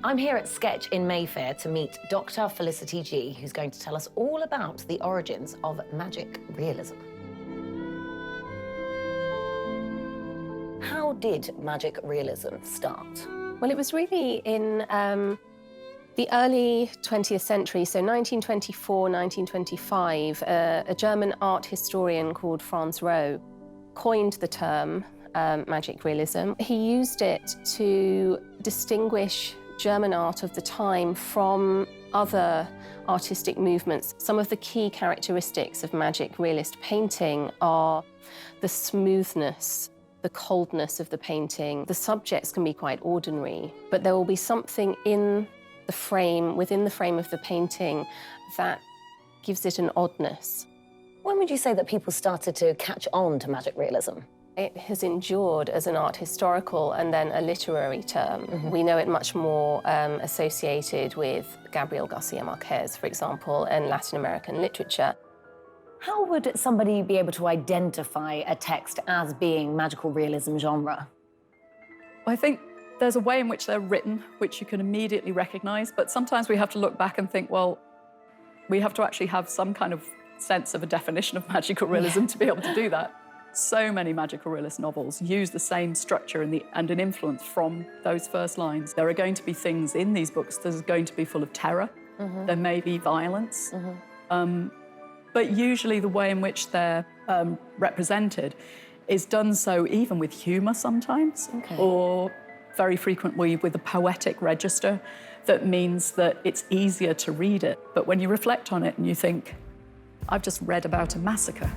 I'm here at Sketch in Mayfair to meet Dr. Felicity G, who's going to tell us all about the origins of magic realism. How did magic realism start? Well, it was really in the early 20th century, so 1924, 1925, a German art historian called Franz Roh coined the term magic realism. He used it to distinguish German art of the time from other artistic movements. Some of the key characteristics of magic realist painting are the smoothness, the coldness of the painting. The subjects can be quite ordinary, but there will be something in the frame, within the frame of the painting, that gives it an oddness. When would you say that people started to catch on to magic realism? It has endured as an art historical and then a literary term. We know it much more associated with Gabriel Garcia Marquez, for example, and Latin American literature. How would somebody be able to identify a text as being magical realism genre? I think there's a way in which they're written, which you can immediately recognize, but sometimes we have to look back and think, well, we have to actually have some kind of sense of a definition of magical realism to be able to do that. So many magical realist novels use the same structure and an influence from those first lines. There are going to be things in these books that are going to be full of terror. There may be violence. But usually the way in which they're represented is done so even with humour sometimes, or very frequently with a poetic register that means that it's easier to read it. But when you reflect on it and you think, I've just read about a massacre.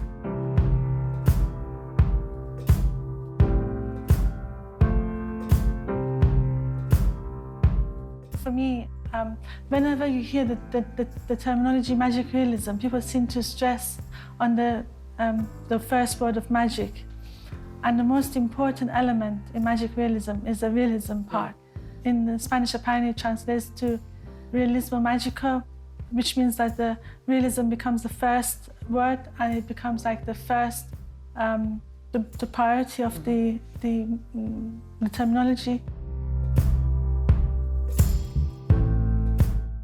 For me, whenever you hear the terminology magic realism, people seem to stress on the first word of magic. And the most important element in magic realism is the realism part. In the Spanish, apparently it translates to realismo magico, which means that the realism becomes the first word and it becomes like the first, the priority of the terminology.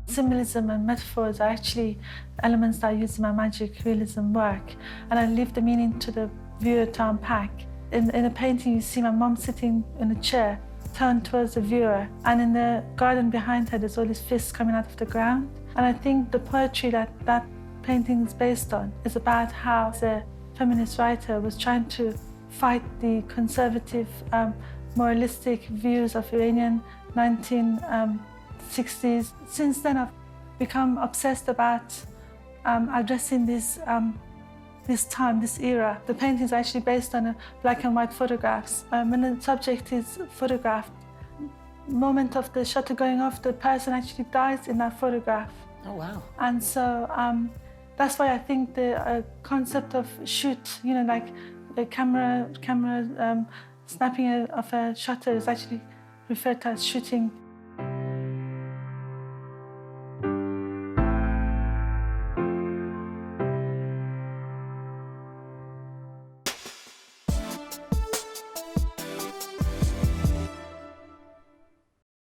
Symbolism and metaphors are actually elements that I use in my magic realism work, and I leave the meaning to the viewer to unpack. In a painting, you see my mom sitting in a chair, turned towards the viewer, and in the garden behind her, there's all these fists coming out of the ground. And I think the poetry that painting is based on is about how the feminist writer was trying to fight the conservative, moralistic views of Iranian 1960s. Since then, I've become obsessed about addressing this time, this era. The painting is actually based on black and white photographs. When the subject is photographed, moment of the shutter going off, the person actually dies in that photograph. Oh, wow. And so that's why I think the concept of shoot, you know, like the camera snapping of a shutter is actually referred to as shooting.